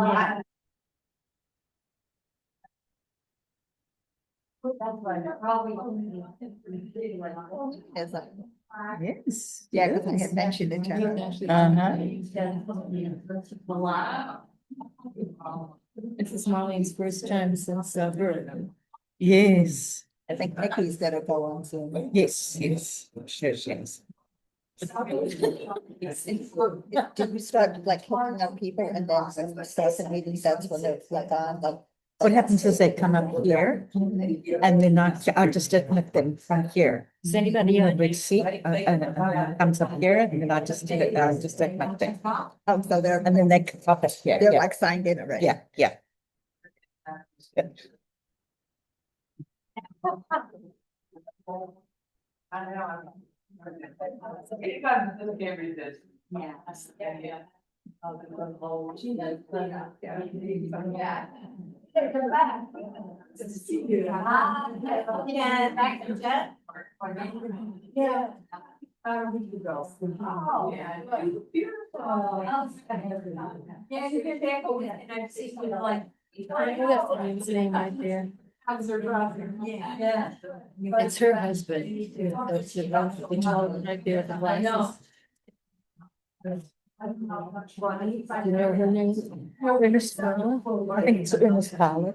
Yeah. Is it? Yes. Yeah, because I had mentioned it to her. This is Marlene's first time since birth. Yes. I think Nikki's gonna go on soon. Yes. Yes. Yes. Yes. Did you start like hooking up people and then when you start the meetings, that's when they're like on like. What happens is they come up here and then I just admit them from here. Does anybody You know, on big seat comes up here and then I just admit them. Oh, so they're, And then they come up here. they're Yeah. like signed in already. Yeah. Yeah. That's the name's name right there. It's her husband. That's the one right there, the glasses. You know her name? Ernest Fowler. I think it's Ernest Fowler.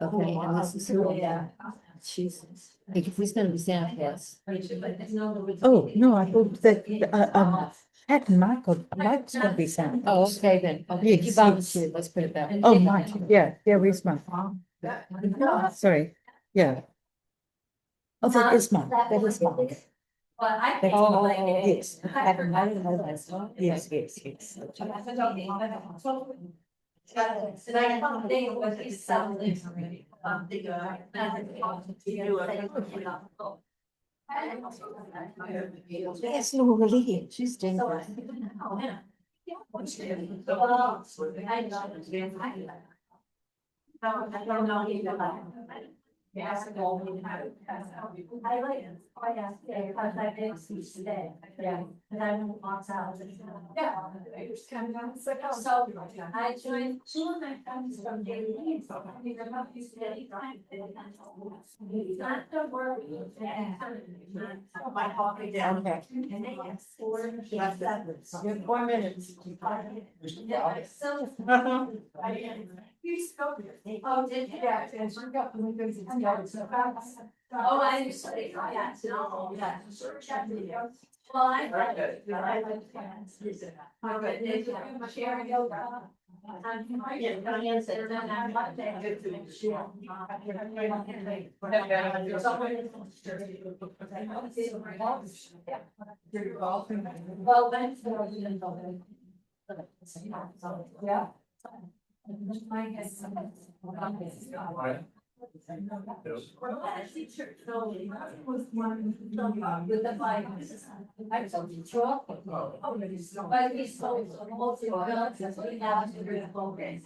Okay, and this is who. She's, he's gonna be Santa Claus. Oh, no, I thought that, Pat and Mike's gonna be Santa. Oh, okay then. Okay, Yes, you yes. volunteered, let's put it that way. Oh, Mike, yeah, where's Mike? Sorry, yeah. Oh, that is Mike, that is Mike. That's Oh, Mike. Yes. I didn't know that. Yes, yes, yes. Yes, Laura Lee, she's dangerous. I joined two of my friends from daily. Not the work. My coffee down there. You have 4 minutes. Oh, did you? Yeah. Oh, I understand. Yeah, no, yeah. Well, I like it. I like plans. Oh, but did you share yoga? Well, thanks for yeah. With the fire. I told you, truck. But we sold most of our guns, we have to do the programs.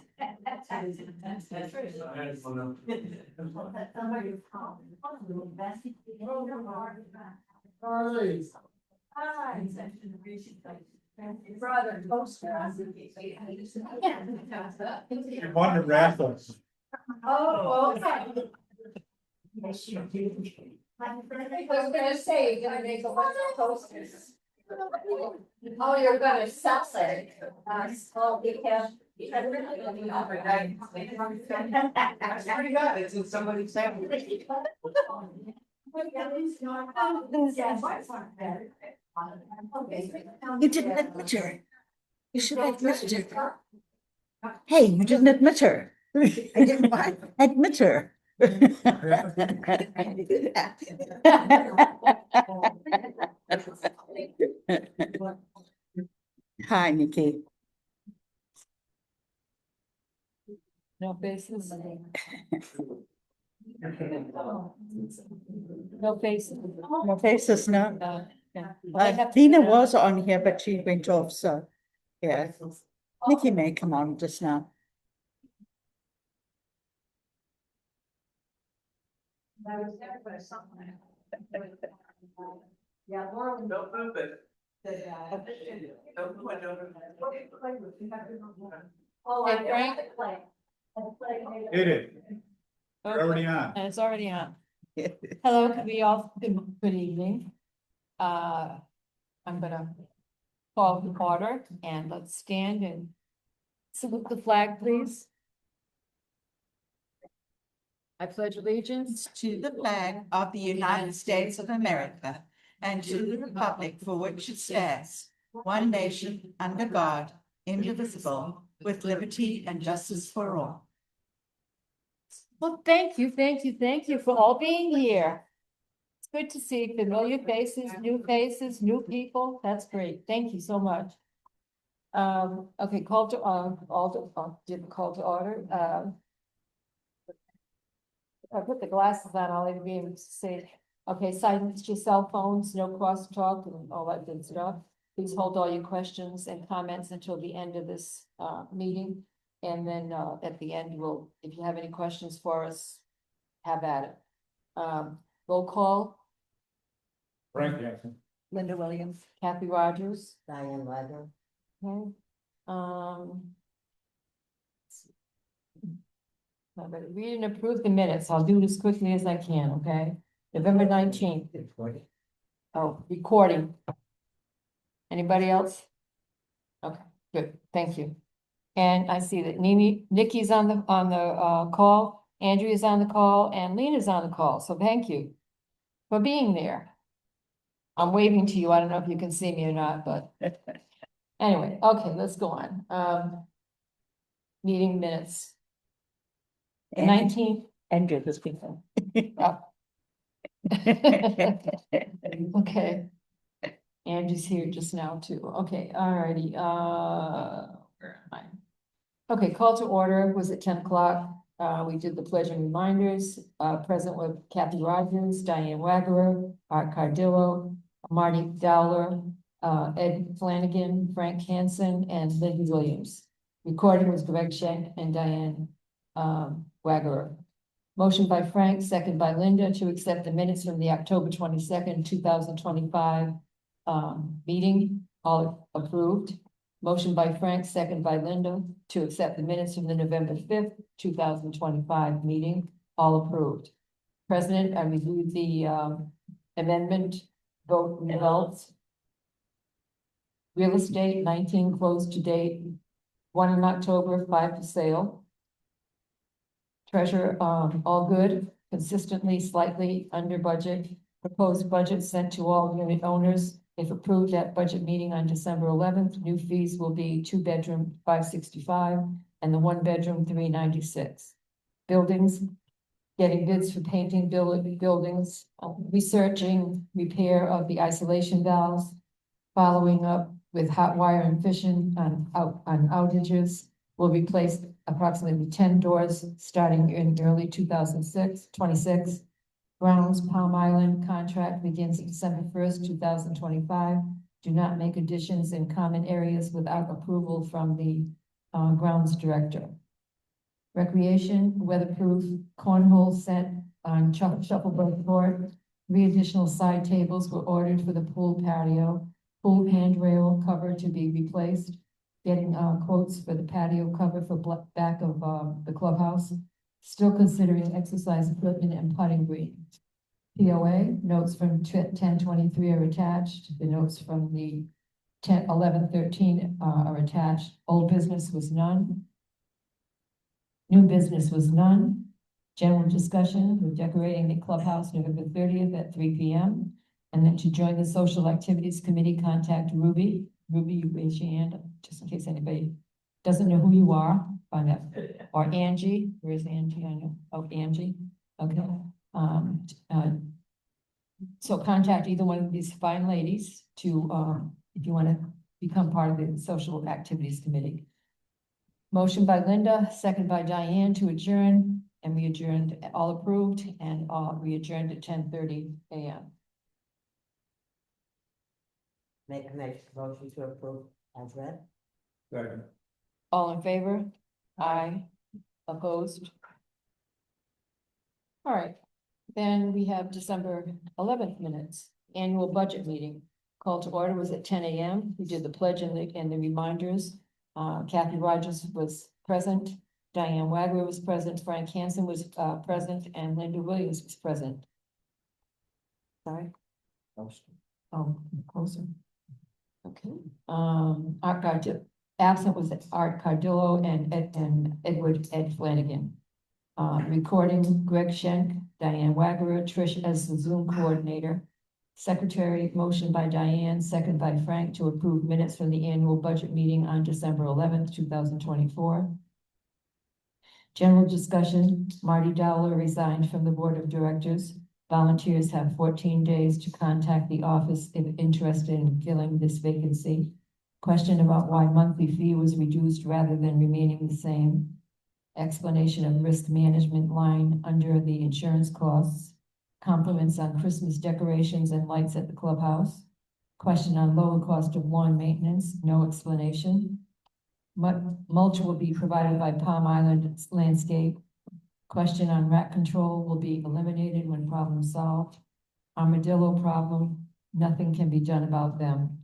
Brother, poster. You won the raffles. Oh, okay. I was gonna say, you're gonna make a bunch of posters. Oh, you're gonna sell it. Oh, because. That's pretty good. It's in somebody's family. You didn't admit her. You should have admitted her. Hey, you didn't admit her. I didn't mind. Admit her. Hi, Nikki. No faces. No faces. No faces, no. Yeah. Dina was on here, but she went off, so, yeah. Nikki may come on just now. Yeah, Laura. Don't move it. The, Don't move it. Oh, Hey, Frank? Hit it. You're Okay, already on. and it's already on. Hello, can we all, good evening. I'm gonna call the order and let's stand and salute the flag, please. I pledge allegiance to the flag of the United States of America and to the republic for which it stands, one nation, under God, indivisible, with liberty and justice for all. Well, thank you for all being here. It's good to see familiar faces, new people. That's great. Thank you so much. Okay, call to, did call to order. If I put the glasses on, I'll even be able to see. Okay, silence your cell phones, no crosstalk and all that good stuff. Please hold all your questions and comments until the end of this, meeting. And then, at the end, if you have any questions for us, have at it. Roll call, Frank Jackson. Linda Williams. Kathy Rogers. Diane Wagner. Okay. I'm gonna read and approve the minutes. I'll do it as quickly as I can, okay? November 19th. Oh, recording. Anybody else? Okay, good, thank you. And I see that Nikki's on the call, Andrea's on the call, and Lena's on the call, so thank you for being there. I'm waving to you, I don't know if you can see me or not, but anyway, okay, let's go on. Meeting minutes. The 19th. Andrew was speaking. Okay. Angie's here just now too. Okay, alrighty, where am I? Okay, call to order was at 10 o'clock. We did the pledge and reminders, present with Kathy Rogers, Diane Wagner, Art Cardillo, Marty Dowler, Ed Flanagan, Frank Hansen, and Linda Williams. Recording was Greg Schenk and Diane, Wagner. Motion by Frank, second by Linda to accept the minutes from the October 22nd, 2025 meeting, all approved. Motion by Frank, second by Linda to accept the minutes from the November 5th, 2025 meeting, all approved. President, I reviewed the amendment vote results. Real estate, 19 closed to date, 1 in October, 5 for sale. Treasurer, all good, consistently slightly under budget. Proposed budget sent to all unit owners. If approved at budget meeting on December 11th, new fees will be 2-bedroom, $565, and the 1-bedroom, $396. Buildings, getting bids for painting buildings, researching repair of the isolation valves, following up with hot wire and fishing on outages. Will replace approximately 10 doors starting in early 2026. Grounds Palm Island contract begins December 1st, 2025. Do not make additions in common areas without approval from the grounds director. Recreation, weatherproof cornhole set on shuffleboard court. 3 additional side tables were ordered for the pool patio. Pool handrail cover to be replaced. Getting quotes for the patio cover for back of the clubhouse. Still considering exercise equipment and putting green. POA, notes from 1023 are attached. The notes from the 1113 are attached. Old business was none. New business was none. General discussion, we're decorating the clubhouse November 30th at 3 p.m. And then to join the social activities committee, contact Ruby. Ruby, you raise your hand, just in case anybody doesn't know who you are, find out. Or Angie, where's Angie? I know, oh, Angie, okay. So contact either one of these fine ladies to, if you want to become part of the social activities committee. Motion by Linda, second by Diane to adjourn, and we adjourned, all approved, and we adjourned at 10:30 a.m. Make a motion to approve as read. Second. All in favor? Aye. Opposed? All right, then we have December 11th minutes, annual budget meeting. Call to order was at 10 a.m. We did the pledge and the reminders. Kathy Rogers was present, Diane Wagner was present, Frank Hansen was present, and Linda Williams was present. Sorry? Oh, closer. Okay, Art Cardillo, absent was Art Cardillo and Ed Flanagan. Recording Greg Schenk, Diane Wagner, Trish as the Zoom coordinator. Secretary, motion by Diane, second by Frank to approve minutes from the annual budget meeting on December 11th, 2024. General discussion, Marty Dowler resigned from the Board of Directors. Volunteers have 14 days to contact the office if interested in filling this vacancy. Question about why monthly fee was reduced rather than remaining the same. Explanation of risk management line under the insurance costs. Compliments on Christmas decorations and lights at the clubhouse. Question on lower cost of lawn maintenance, no explanation. Mulch will be provided by Palm Island Landscape. Question on rat control will be eliminated when problem solved. Armadillo problem, nothing can be done about them.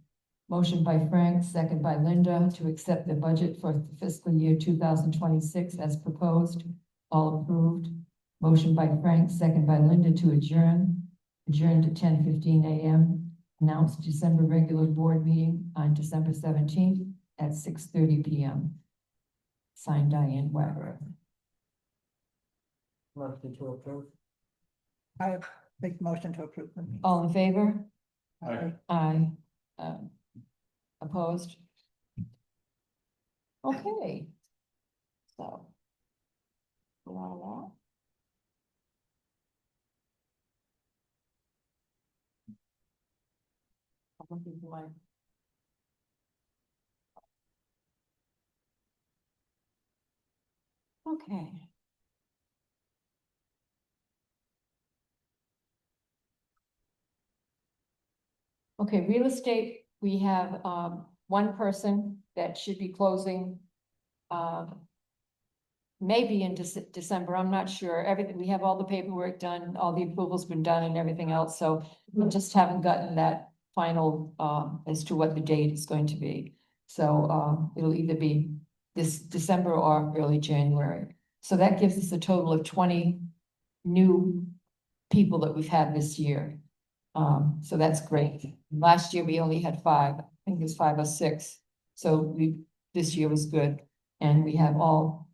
Motion by Frank, second by Linda to accept the budget for fiscal year 2026 as proposed. All approved. Motion by Frank, second by Linda to adjourn to 10:15 a.m. Announced December regular board meeting on December 17th at 6:30 p.m. Signed Diane Wagner. Motion to approve. I make motion to approve the minutes. All in favor? Aye. Aye. Opposed? Okay. So. Voila. I'm looking for my. Okay. Okay, real estate, we have one person that should be closing. Maybe in December, I'm not sure. Everything, we have all the paperwork done, all the approvals been done and everything else, so we just haven't gotten that final as to what the date is going to be. So it'll either be this December or early January. So that gives us a total of 20 new people that we've had this year. So that's great. Last year, we only had 5, I think it was 5 or 6. So this year was good. And we have all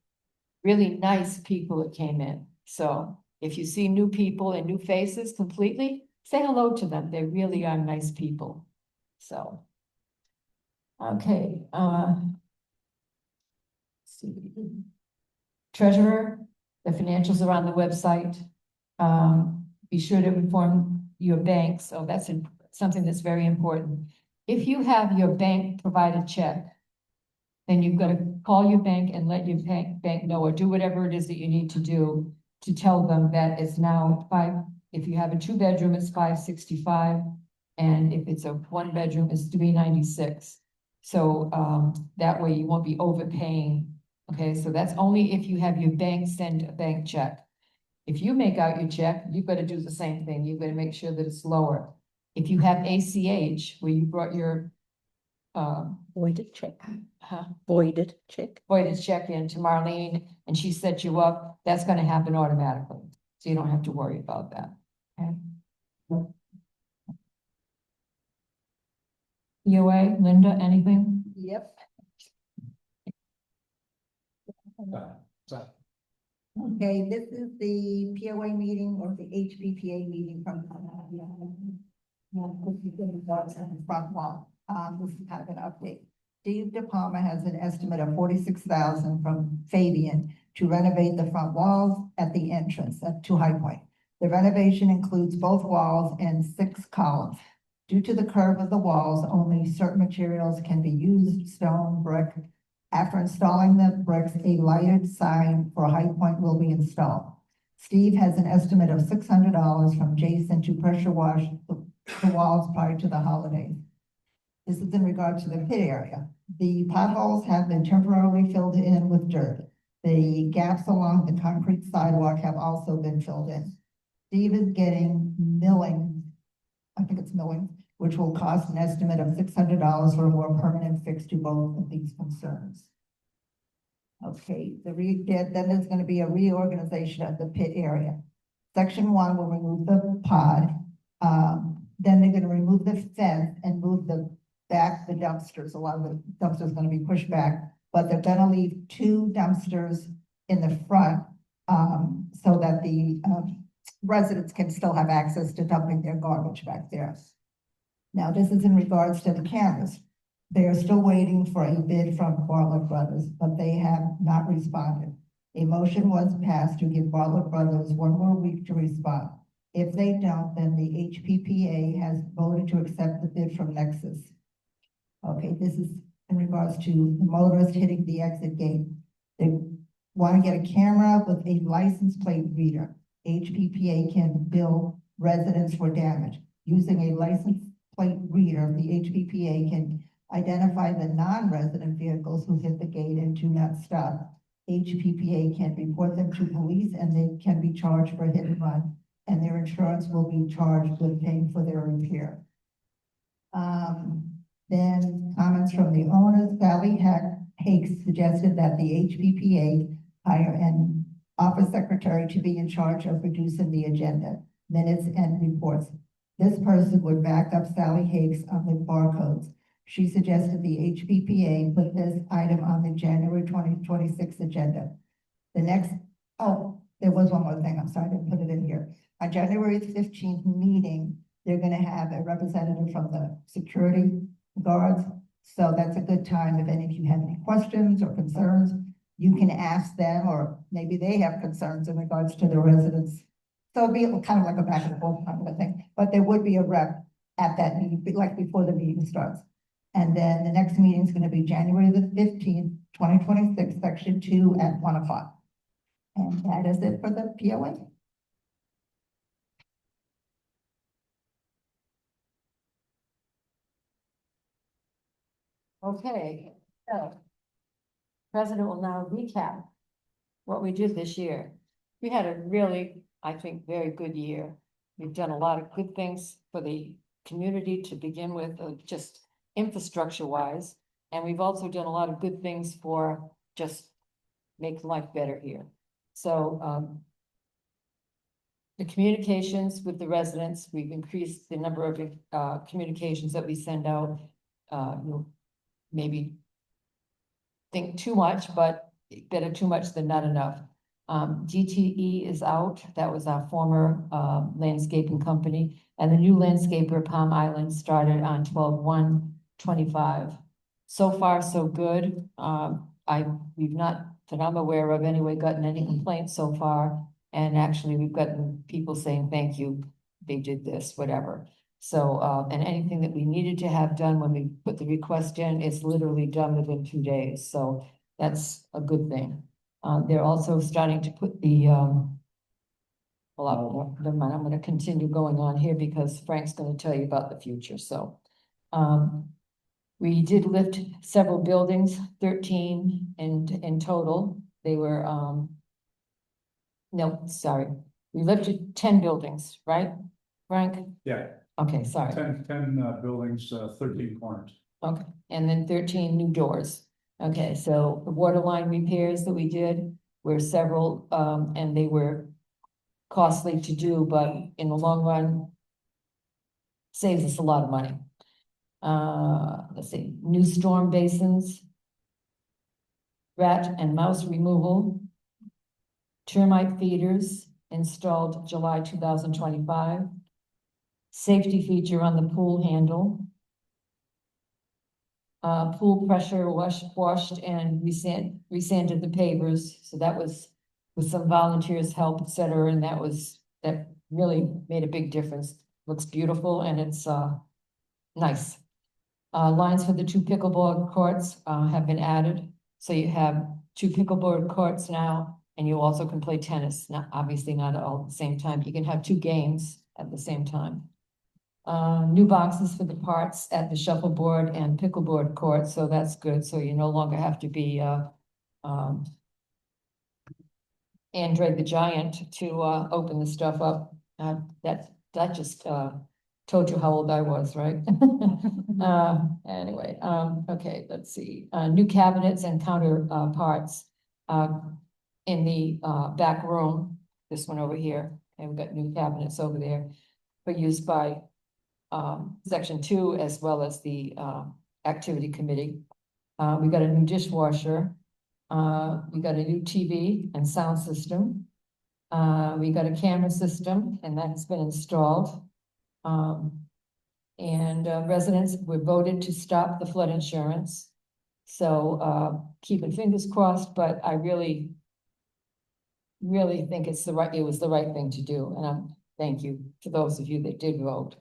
really nice people that came in. So if you see new people and new faces completely, say hello to them. They really are nice people. So, okay. See. Treasurer, the financials are on the website. Be sure to inform your bank. So that's something that's very important. If you have your bank provided check, then you've got to call your bank and let your bank know, or do whatever it is that you need to do to tell them that it's now if you have a 2-bedroom, it's $565. And if it's a 1-bedroom, it's $396. So that way you won't be overpaying. Okay, so that's only if you have your bank send a bank check. If you make out your check, you've got to do the same thing. You've got to make sure that it's lower. If you have ACH, where you brought your Voided check. huh, Voided check. voided check in to Marlene, and she set you up, that's going to happen automatically. So you don't have to worry about that. Okay. EOA, Linda, anything? Yep. Okay, this is the POA meeting or the HBPA meeting from. Front wall. This is kind of an update. Steve De Palma has an estimate of $46,000 from Fabian to renovate the front walls at the entrance to High Point. The renovation includes both walls and 6 columns. Due to the curve of the walls, only certain materials can be used, stone, brick. After installing the bricks, a lighted sign for High Point will be installed. Steve has an estimate of $600 from Jason to pressure wash the walls prior to the holidays. This is in regard to the pit area. The potholes have been temporarily filled in with dirt. The gaps along the concrete sidewalk have also been filled in. Steve is getting milling, I think it's milling, which will cost an estimate of $600 for a more permanent fix to both of these concerns. Okay, then there's gonna be a reorganization of the pit area. Section 1 will remove the pod. Then they're gonna remove the fence and move the dumpsters. A lot of the dumpsters are gonna be pushed back, but they're gonna leave 2 dumpsters in the front, so that the, residents can still have access to dumping their garbage back there. Now, this is in regards to the cameras. They are still waiting for a bid from Bartlett Brothers, but they have not responded. A motion was passed to give Bartlett Brothers 1 more week to respond. If they don't, then the HPPA has voted to accept the bid from Nexus. Okay, this is in regards to the motorist hitting the exit gate. They want to get a camera with a license plate reader. HPPA can bill residents for damage. Using a license plate reader, the HPPA can identify the non-resident vehicles who hit the gate and do not stop. HPPA can report them to police and they can be charged for hit and run, and their insurance will be charged with paying for their repair. Then comments from the owners. Sally Hakes suggested that the HPPA hire an office secretary to be in charge of producing the agenda, minutes, and reports. This person would back up Sally Hakes on the barcodes. She suggested the HPPA put this item on the January 2026 agenda. There was one more thing, I'm sorry, I didn't put it in here. On January 15th meeting, they're gonna have a representative from the security guards. So that's a good time, if any of you have any questions or concerns, you can ask them, or maybe they have concerns in regards to the residents. So it'd be kind of like a back and forth kind of a thing, but there would be a rep at that meeting, like before the meeting starts. And then the next meeting is going to be January the 15th, 2026, section 2 at 1 o'clock. And that is it for the POA. Okay, so President will now recap what we did this year. We had a really, I think, very good year. We've done a lot of good things for the community to begin with, just infrastructure wise. And we've also done a lot of good things for just make life better here. So, the communications with the residents, we've increased the number of communications that we send out. You'll maybe think too much, but better too much than not enough. DTE is out. That was our former landscaping company. And the new landscaper, Palm Island, started on 12/1/25. So far, so good. We've not, that I'm aware of anyway, gotten any complaints so far. And actually, we've gotten people saying, thank you, they did this, whatever. So, and anything that we needed to have done when we put the request in, it's literally done within 2 days. So that's a good thing. They're also starting to put the, well, never mind, I'm gonna continue going on here because Frank's gonna tell you about the future, so. We did lift several buildings, 13 in total. They were, no, sorry. We lifted 10 buildings, right, Frank? Yeah, Okay, sorry. 10 buildings, 13 corners. Okay, and then 13 new doors. Okay, so the water line repairs that we did were several, and they were costly to do, but in the long run, saves us a lot of money. Let's see, new storm basins, rat and mouse removal, termite feeders installed July 2025, safety feature on the pool handle, pool pressure washed and resanded the pavers. So that was with some volunteers' help, et cetera. And that really made a big difference. Looks beautiful and it's nice. Lines for the 2 pickleball courts have been added. So you have 2 pickleball courts now, and you also can play tennis. Not obviously not all at the same time. You can have 2 games at the same time. New boxes for the parts at the shuffleboard and pickleboard court, so that's good. So you no longer have to be Andre the Giant to open the stuff up. That just told you how old I was, right? Anyway, okay, let's see. New cabinets and counter parts. in the back room, this one over here, and we've got new cabinets over there for use by section 2 as well as the activity committee. We got a new dishwasher. We got a new TV and sound system. We got a camera system and that has been installed. Residents were voted to stop the flood insurance. So keeping fingers crossed, but I really think it was the right thing to do, and thank you to those of you that did vote.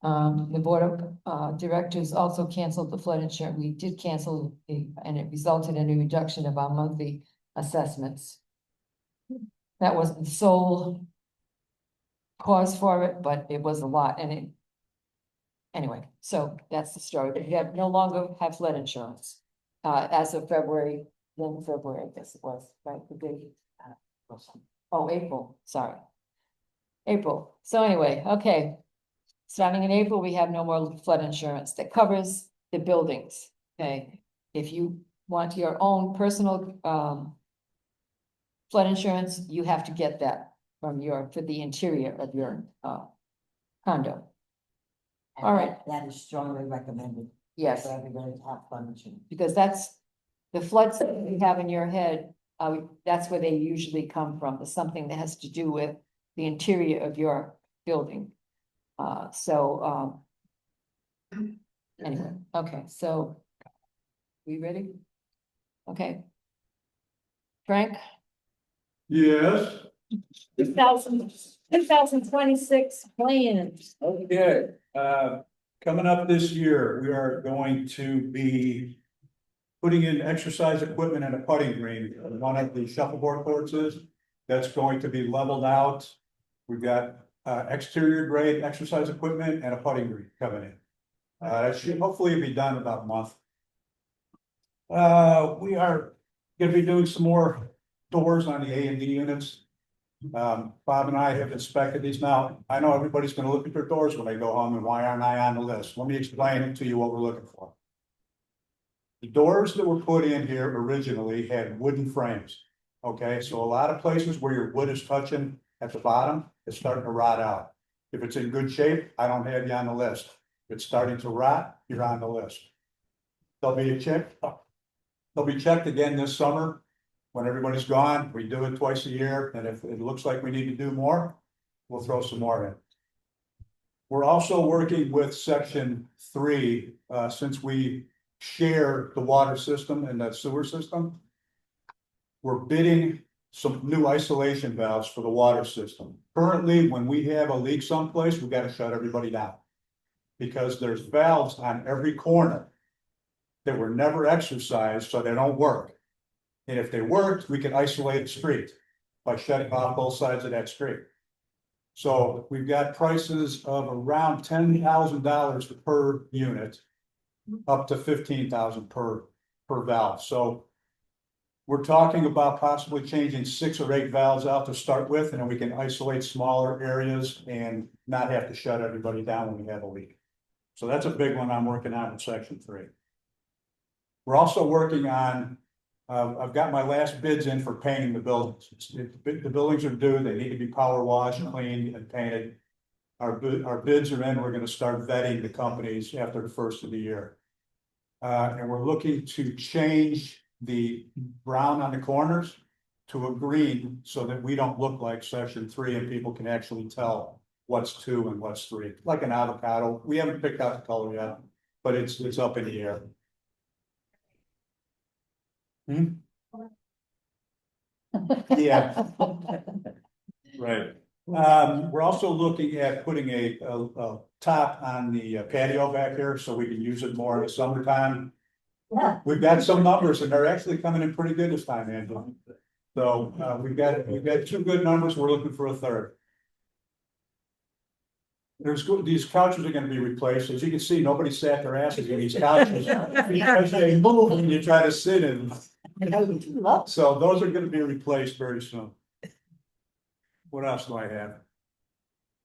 The board of directors also canceled the flood insurance. We did cancel and it resulted in a reduction of our monthly assessments. That wasn't the sole cause for it, but it was a lot, anyway, so that's the story. But we no longer have flood insurance as of February, I guess it was, right? The big, April, sorry. April. So anyway, okay. Starting in April, we have no more flood insurance that covers the buildings, okay? If you want your own personal flood insurance, you have to get that for the interior of your condo. And All right. That is strongly recommended. Yes, For everybody to have flood insurance. because that's the floods that you have in your head, that's where they usually come from. It's something that has to do with the interior of your building. Anyway, okay, so we ready? Okay. Frank? Yes. 2026 plans. Okay, coming up this year, we are going to be putting in exercise equipment and a putting green. One of the shuffleboard courts is, that's going to be leveled out. We've got exterior grade exercise equipment and a putting green coming in. It should hopefully be done in about a month. We are gonna be doing some more doors on the A&D units. Bob and I have inspected these now. I know everybody's gonna look at their doors when they go home and why aren't I on the list? Let me explain to you what we're looking for. The doors that were put in here originally had wooden frames. Okay, so a lot of places where your wood is touching at the bottom, it's starting to rot out. If it's in good shape, I don't have you on the list. If it's starting to rot, you're on the list. They'll be checked again this summer. When everybody's gone, we do it twice a year, and if it looks like we need to do more, we'll throw some more in. We're also working with section 3, since we share the water system and the sewer system. We're bidding some new isolation valves for the water system. Currently, when we have a leak someplace, we gotta shut everybody down. Because there's valves on every corner that were never exercised, so they don't work. And if they worked, we could isolate the street by shutting off both sides of that street. So we've got prices of around $10,000 per unit, up to $15,000 per valve. So we're talking about possibly changing 6 or 8 valves out to start with, and then we can isolate smaller areas and not have to shut everybody down when we have a leak. So that's a big one I'm working on in section 3. We're also working on, I've got my last bids in for painting the buildings. The buildings are due, they need to be power washed, cleaned, and painted. Our bids are in, we're gonna start vetting the companies after the first of the year. And we're looking to change the brown on the corners to a green so that we don't look like section 3 and people can actually tell what's 2 and what's 3, like an avocado. We haven't picked out the color yet, but it's up in the air. Yeah. Right. We're also looking at putting a top on the patio back here so we can use it more in the summertime. Yeah. We've got some numbers and they're actually coming in pretty good this time, Angela. So we've got 2 good numbers. We're looking for a third. These couches are going to be replaced. As you can see, nobody sat their asses in these couches because they move when you try to sit in them. So those are going to be replaced very soon. What else do I have?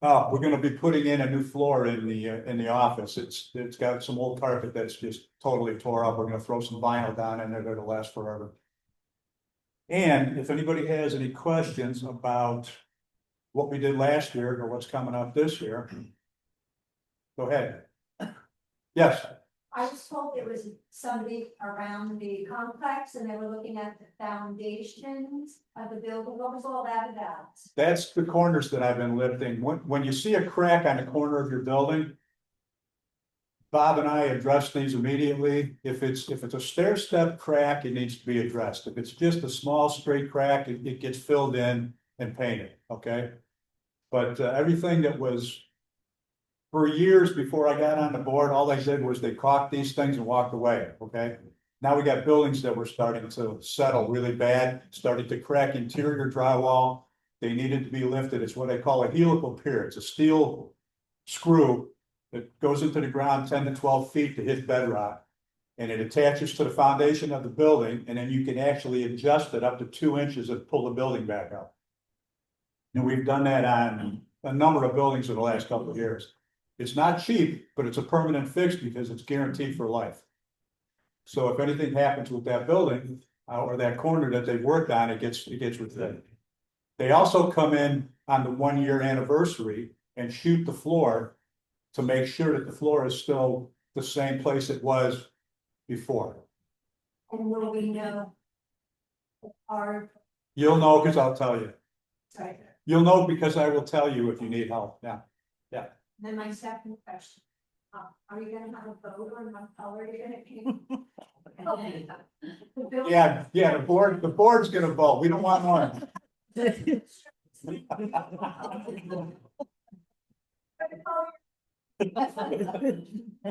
Oh, we're going to be putting in a new floor in the office. It's got some old carpet that's just totally tore up. We're going to throw some vinyl down in there that'll last forever. And if anybody has any questions about what we did last year or what's coming up this year, go ahead. Yes, I was told there was somebody around the complex and they were looking at the foundations of the building. What was all that about? that's the corners that I've been lifting. When you see a crack on the corner of your building, Bob and I address these immediately. If it's a stair step crack, it needs to be addressed. If it's just a small straight crack, it gets filled in and painted, okay? But everything that was, for years before I got on the board, all they did was they caulked these things and walked away, okay? Now we got buildings that were starting to settle really bad, starting to crack interior drywall. They needed to be lifted. It's what I call a helical pier. It's a steel screw that goes into the ground 10 to 12 feet to hit bedrock. And it attaches to the foundation of the building, and then you can actually adjust it up to 2 inches and pull the building back up. And we've done that on a number of buildings in the last couple of years. It's not cheap, but it's a permanent fix because it's guaranteed for life. So if anything happens with that building or that corner that they've worked on, it gets repaired. They also come in on the 1-year anniversary and shoot the floor to make sure that the floor is still the same place it was before. And will we know? Our, You'll know because I'll tell you. sorry, You'll know because I will tell you if you need help. Yeah. then my second question. Are you gonna have a vote on what color you're gonna paint? The building- Yeah, the board's gonna vote. We don't want orange.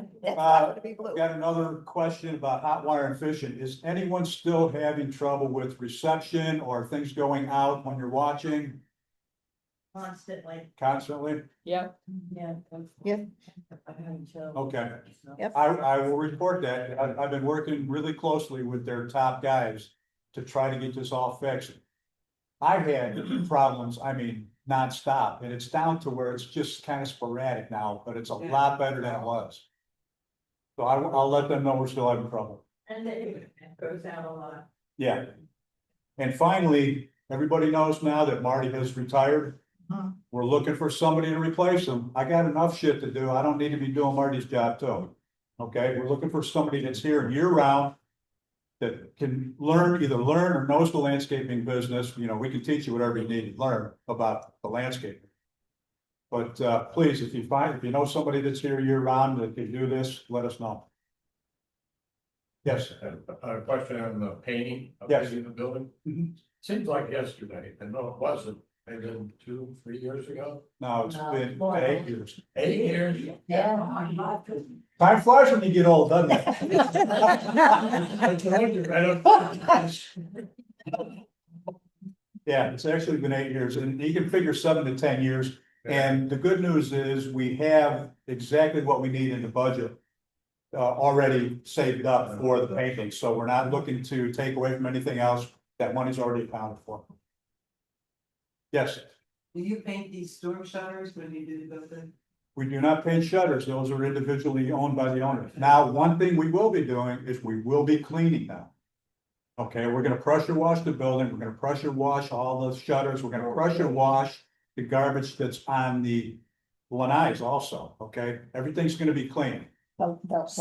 Got another question about hot wire and fishing. Is anyone still having trouble with reception or things going out when you're watching Constantly. constantly? Yep. Yeah. Yep. Okay. Yep. I will report that. I've been working really closely with their top guys to try to get this all fixed. I've had problems, I mean, nonstop, and it's down to where it's just kind of sporadic now, but it's a lot better than it was. So I'll let them know we're still having trouble. And it goes out a lot. Yeah. And finally, everybody knows now that Marty has retired. We're looking for somebody to replace him. I got enough shit to do. I don't need to be doing Marty's job too. Okay, we're looking for somebody that's here year round. That can either learn or knows the landscaping business. You know, we can teach you whatever you need to learn about the landscaping. But please, if you know somebody that's here year round that can do this, let us know. Yes. A question on the painting of Yes. the building. Mhm. Seems like yesterday, and no, it wasn't, maybe 2-3 years ago. No, it's been 8 years. 8 years. Yeah. Time flies when you get old, doesn't it? I told you, I don't. Yeah, it's actually been 8 years, and you can figure 7 to 10 years. And the good news is we have exactly what we need in the budget. Already saved up for the painting, so we're not looking to take away from anything else. That money's already accounted for. Yes, Do you paint these storm shutters when you do the building? we do not paint shutters. Those are individually owned by the owners. Now, one thing we will be doing is we will be cleaning them. Okay, we're gonna pressure wash the building. We're gonna pressure wash all the shutters. We're gonna pressure wash the garbage that's on the lanais also, okay? Everything's gonna be clean. So-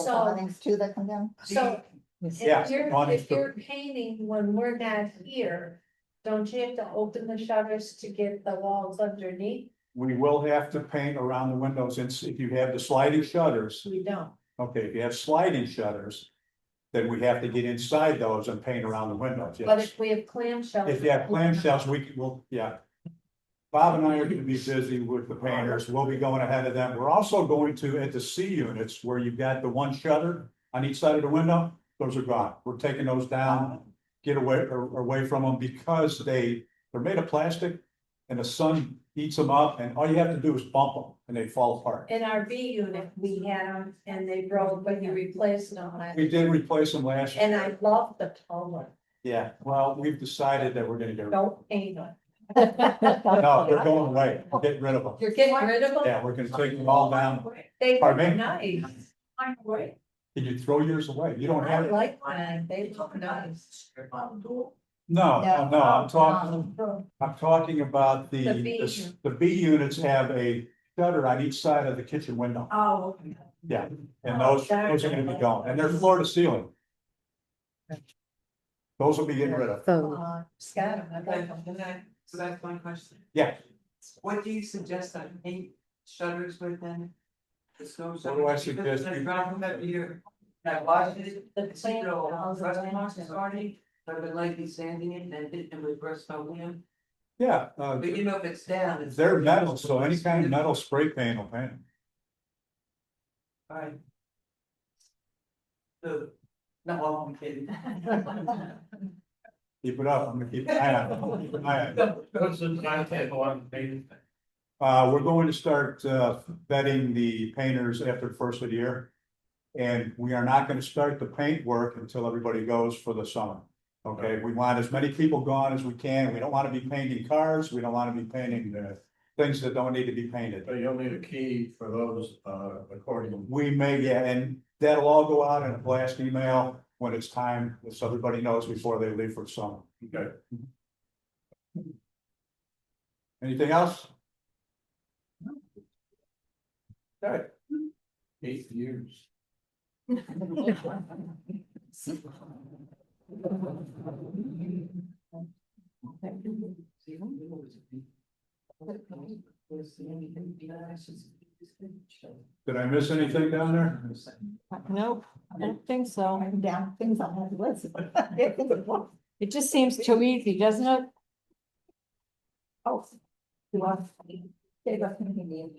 awnings too that come down? So Yeah, if you're painting when we're not here, don't you have to open the shutters to get the walls underneath? We will have to paint around the windows, and if you have the sliding shutters, We don't. okay, if you have sliding shutters. Then we have to get inside those and paint around the windows, But yes. if we have clamshells. If you have clamshells, yeah. Bob and I are gonna be busy with the painters, we'll be going ahead of them. We're also going to, at the C units, where you've got the one shutter on each side of the window, those are gone. We're taking those down, get away from them, because they're made of plastic. And the sun heats them up, and all you have to do is bump them, and they fall apart. In our B unit, we had them and they broke, but you replaced them. We did replace them last year. And I love the color. Yeah, well, we've decided that we're gonna get rid of Don't paint them. them. No, they're going away. We're getting rid of them. You're getting rid of them? Yeah, we're gonna take them all down. They look Pardon me? nice. I'm great. Can you throw yours away? You don't I have it. like mine. They look nice. No, no, I'm talking about The B the B units have a shutter on each side of the kitchen window. Oh. Yeah, and those are gonna be gone, and they're floor to ceiling. Those will be getting rid of. So, So that's one question. Yeah, What do you suggest I paint shutters with then? The snow What do I shutters? suggest Because I you- drive them every year. I watch it, you know, rust marks is already, I've been lightly sanding it and hitting it with rust on them. yeah, But you know, if it's down, it's. they're metal, so any kind of metal spray paint will paint them. Right. So, no, I'm kidding. Keep it up, I'm gonna keep an eye on it. Keep an eye on it. Goes to the timetable on painting. We're going to start vetting the painters after the first of the year. And we are not gonna start the paint work until everybody goes for the summer. Okay, we want as many people gone as we can. We don't wanna be painting cars. We don't wanna be painting things that don't need to be painted. But you'll need a key for those, according. We may, yeah, and that'll all go out in a blast email when it's time, so everybody knows before they leave for the summer. Okay. Anything else? Okay. 8 years. Did I miss anything down there? Nope, I don't think so. Writing down things I have to listen. It just seems too easy, doesn't it? Oh. You want? Dave, I think you need-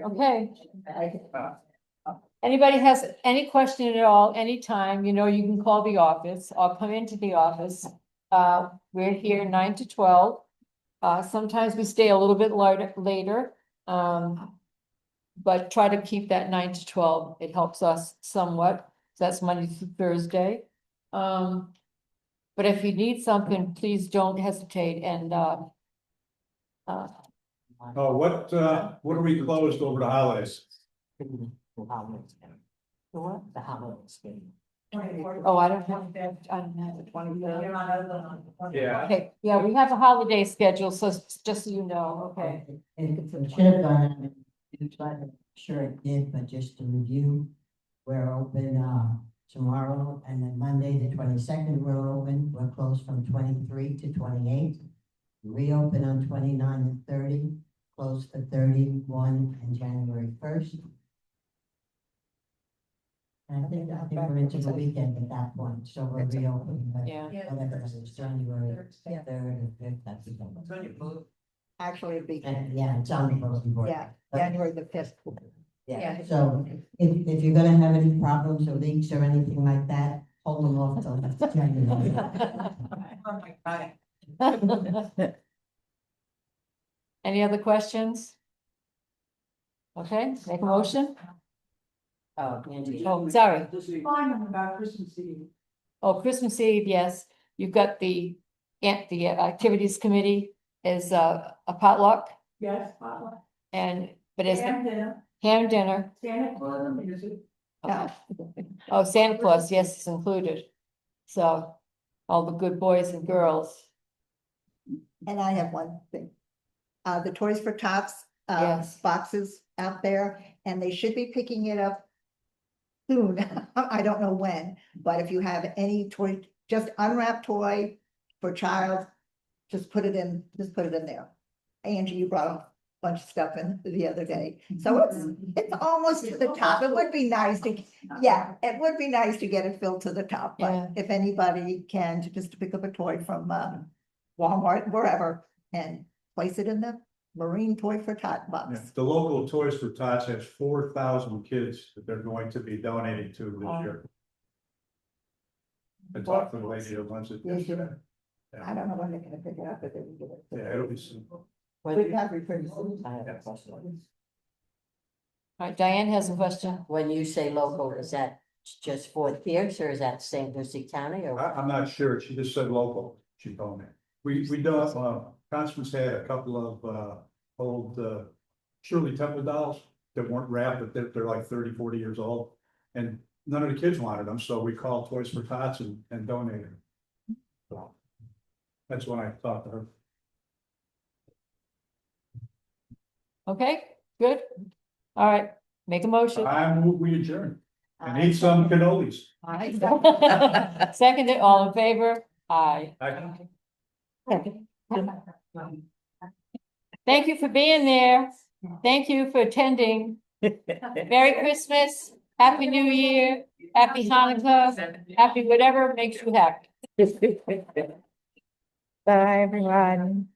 Okay. I- Anybody has any question at all, anytime, you know, you can call the office or come into the office. We're here 9 to 12. Sometimes we stay a little bit later. But try to keep that 9 to 12. It helps us somewhat. That's Monday through Thursday. But if you need something, please don't hesitate and Oh, what are we closed over the holidays? The holidays. Oh, I don't have the 23rd. Yeah. Okay, yeah, we have a holiday schedule, so just so you know, okay. It should have gone, I'm sure it did, but just to review, we're open, tomorrow, and then Monday, the 22nd, we're open, we're closed from 23 to 28. Reopen on 29 and 30, closed for 31 and January 1st. And I think we're into the weekend at that point, so we're reopening, but Yeah. whatever, it's January 3rd and 5th, that's it. It's on your book. Actually, it'd be, And yeah, it's on the bulletin board. yeah, January the 5th. Yeah, so if you're gonna have any problems or leaks or anything like that, hold them off till next January. Any other questions? Okay, make a motion. Oh, Angie. Oh, sorry. Fine about Christmas Eve. Oh, Christmas Eve, yes. You've got the activities committee is a potluck Yes. and, but it's dinner, ham dinner. Santa Claus music. Oh, Santa Claus, yes, is included. So all the good boys and girls. And I have one thing. The Toys for Tots, Yes. boxes out there, and they should be picking it up soon. I don't know when, but if you have any toy, just unwrapped toy for child, just put it in there. Angie, you brought a bunch of stuff in the other day, so it's almost to the top. It would be nice to, yeah, it would be nice to get it filled to the top, Yeah. but if anybody can, just to pick up a toy from Walmart, wherever, and place it in the Marine Toy for Tot Yeah, box. the local Toys for Tots has 4,000 kids that they're going to be donating to this Wow. year. I talked to the lady that runs it yesterday. I don't know when they're gonna pick it up, but they will get it. Yeah, it'll be soon. We've got to be pretty soon. I have a question. All right, Diane has a question. When you say local, is that just Fort Pierce or is that St. Lucie County or? I'm not sure. She just said local, she told me. We don't, Constance had a couple of, old, Shirley Temple dolls that weren't wrapped, but they're like 30, 40 years old. And none of the kids wanted them, so we called Toys for Tots and donated them. So, That's when I talked to her. Okay, good. All right, make a motion. I move we adjourn and eat some cannolis. Second it, all in favor? Aye. Thank you for being there. Thank you for attending. Merry Christmas, Happy New Year, Happy Hanukkah, Happy whatever makes you happy. Bye, everyone.